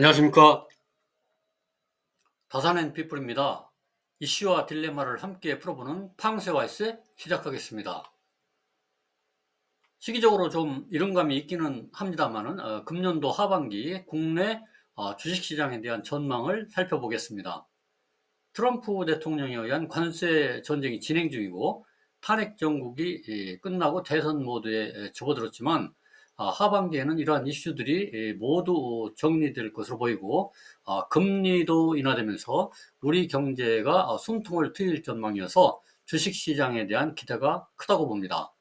안녕하십니까. 다산앤피플입니다. 이슈와 딜레마를 함께 풀어보는 팡세와이스 시작하겠습니다. 시기적으로 좀 이른감이 있기는 합니다만은 금년도 하반기 국내 주식시장에 대한 전망을 살펴보겠습니다. 트럼프 대통령에 의한 관세 전쟁이 진행 중이고 탄핵 정국이 끝나고 대선 모드에 접어들었지만 하반기에는 이러한 이슈들이 모두 정리될 것으로 보이고 금리도 인하되면서 우리 경제가 숨통을 트일 전망이어서 주식시장에 대한 기대가 크다고 봅니다.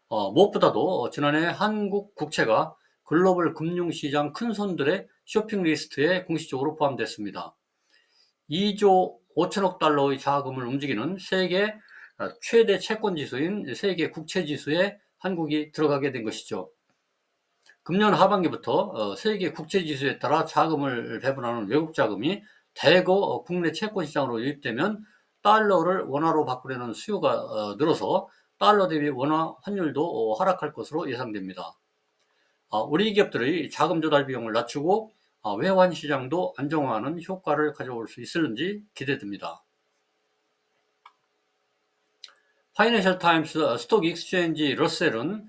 무엇보다도 지난해 한국 국채가 글로벌 금융시장 큰손들의 쇼핑 리스트에 공식적으로 포함됐습니다. 2조 5천억 달러의 자금을 움직이는 세계 최대 채권 지수인 세계 국채 지수에 한국이 들어가게 된 것이죠. 금년 하반기부터 세계 국채 지수에 따라 자금을 배분하는 외국 자금이 대거 국내 채권 시장으로 유입되면 달러를 원화로 바꾸려는 수요가 늘어서 달러 대비 원화 환율도 하락할 것으로 예상됩니다. 우리 기업들의 자금 조달 비용을 낮추고 외환 시장도 안정화하는 효과를 가져올 수 있을는지 기대됩니다. 파이낸셜 타임스 스톡 익스체인지 러셀은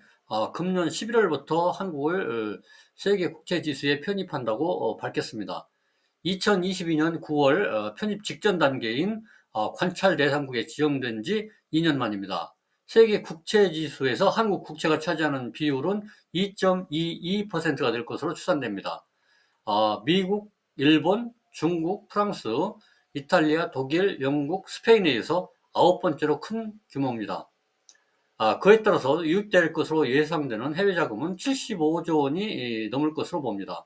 금년 11월부터 한국을 세계 국채 지수에 편입한다고 밝혔습니다. 2022년 9월 편입 직전 단계인 관찰 대상국에 지정된 지 2년 만입니다. 세계 국채 지수에서 한국 국채가 차지하는 비율은 2.22%가 될 것으로 추산됩니다. 미국, 일본, 중국, 프랑스, 이탈리아, 독일, 영국, 스페인에 이어서 9번째로 큰 규모입니다. 그에 따라서 유입될 것으로 예상되는 해외 자금은 75조 원이 넘을 것으로 봅니다.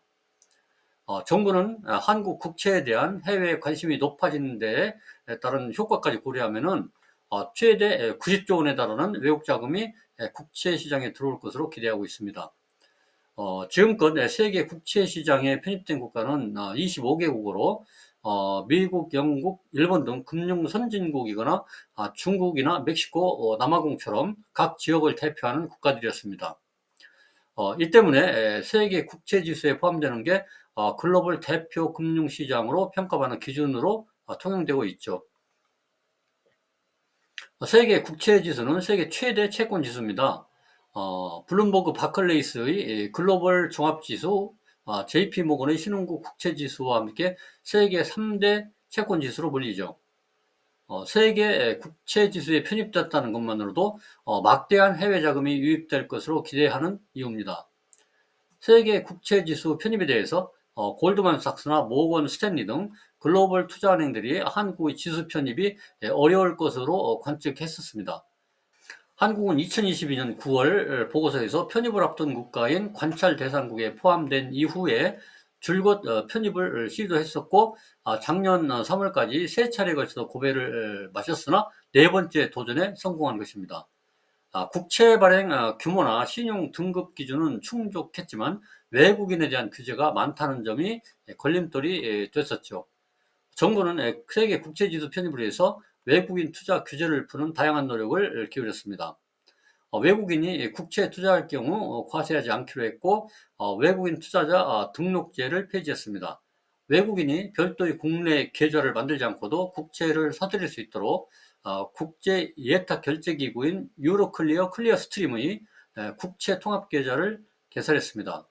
정부는 한국 국채에 대한 해외 관심이 높아지는 데 따른 효과까지 고려하면은 최대 90조 원에 달하는 외국 자금이 국채 시장에 들어올 것으로 기대하고 있습니다. 지금껏 세계 국채 시장에 편입된 국가는 25개국으로 미국, 영국, 일본 등 금융 선진국이거나 중국이나 멕시코, 남아공처럼 각 지역을 대표하는 국가들이었습니다. 이 때문에 세계 국채 지수에 포함되는 게 글로벌 대표 금융시장으로 평가받는 기준으로 통용되고 있죠. 세계 국채 지수는 세계 최대 채권 지수입니다. 블룸버그 바클레이스의 글로벌 종합지수, JP모건의 신흥국 국채지수와 함께 세계 3대 채권지수로 불리죠. 세계 국채지수에 편입됐다는 것만으로도 막대한 해외 자금이 유입될 것으로 기대하는 이유입니다. 세계 국채지수 편입에 대해서 골드만삭스나 모건 스탠리 등 글로벌 투자은행들이 한국의 지수 편입이 어려울 것으로 관측했었습니다. 한국은 2022년 9월 보고서에서 편입을 앞둔 국가인 관찰 대상국에 포함된 이후에 줄곧 편입을 시도했었고 작년 3월까지 3차례에 걸쳐서 고배를 마셨으나 4번째 도전에 성공한 것입니다. 국채 발행 규모나 신용 등급 기준은 충족했지만 외국인에 대한 규제가 많다는 점이 걸림돌이 됐었죠. 정부는 세계 국채지수 편입을 위해서 외국인 투자 규제를 푸는 다양한 노력을 기울였습니다. 외국인이 국채에 투자할 경우 과세하지 않기로 했고 외국인 투자자 등록제를 폐지했습니다. 외국인이 별도의 국내 계좌를 만들지 않고도 국채를 사들일 수 있도록 국제 예탁 결제 기구인 유로클리어 클리어스트림의 국채 통합 계좌를 개설했습니다.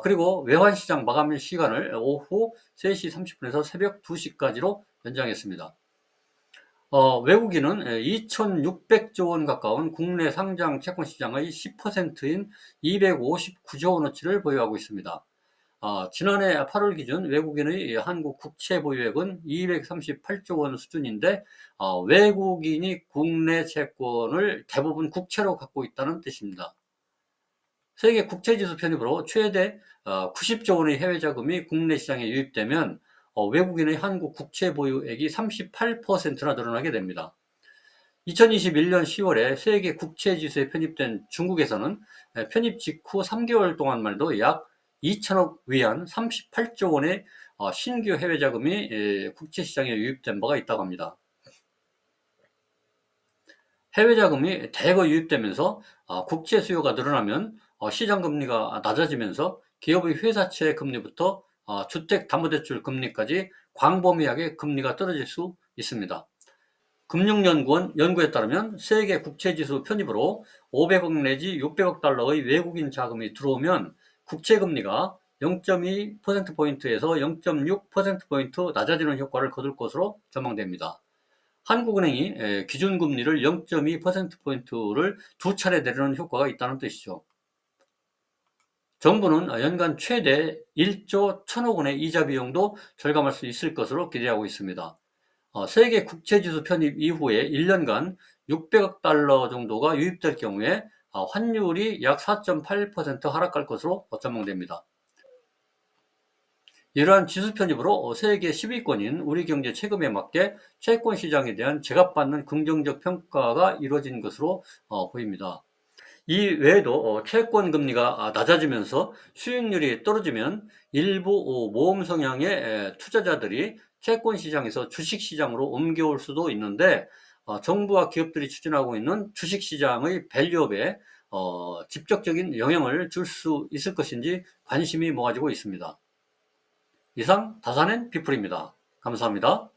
그리고 외환시장 마감 시간을 오후 3시 30분에서 새벽 2시까지로 연장했습니다. 외국인은 2,600조 원 가까운 국내 상장 채권 시장의 10%인 259조 원어치를 보유하고 있습니다. 지난해 8월 기준 외국인의 한국 국채 보유액은 238조 원 수준인데 외국인이 국내 채권을 대부분 국채로 갖고 있다는 뜻입니다. 세계 국채지수 편입으로 최대 90조 원의 해외 자금이 국내 시장에 유입되면 외국인의 한국 국채 보유액이 38%나 늘어나게 됩니다. 2021년 10월에 세계 국채 지수에 편입된 중국에서는 편입 직후 3개월 동안만 해도 약 2천억 위안 38조 원의 신규 해외 자금이 국채 시장에 유입된 바가 있다고 합니다. 해외 자금이 대거 유입되면서 국채 수요가 늘어나면 시장 금리가 낮아지면서 기업의 회사채 금리부터 주택담보대출 금리까지 광범위하게 금리가 떨어질 수 있습니다. 금융연구원 연구에 따르면 세계 국채지수 편입으로 500억 내지 600억 달러의 외국인 자금이 들어오면 국채금리가 0.2%포인트에서 0.6%포인트 낮아지는 효과를 거둘 것으로 전망됩니다. 한국은행이 기준금리를 0.2%포인트를 두 차례 내리는 효과가 있다는 뜻이죠. 정부는 연간 최대 1조 1천억 원의 이자 비용도 절감할 수 있을 것으로 기대하고 있습니다. 세계 국채지수 편입 이후에 1년간 600억 달러 정도가 유입될 경우에 환율이 약 4.8% 하락할 것으로 전망됩니다. 이러한 지수 편입으로 세계 10위권인 우리경제 체급에 맞게 채권 시장에 대한 제값받는 긍정적 평가가 이루어진 것으로 보입니다. 이 외에도 채권 금리가 낮아지면서 수익률이 떨어지면 일부 모험 성향의 투자자들이 채권 시장에서 주식 시장으로 옮겨올 수도 있는데, 정부와 기업들이 추진하고 있는 주식 시장의 밸류업에 직접적인 영향을 줄 수 있을 것인지 관심이 모아지고 있습니다. 이상 다산앤 피플입니다. 감사합니다.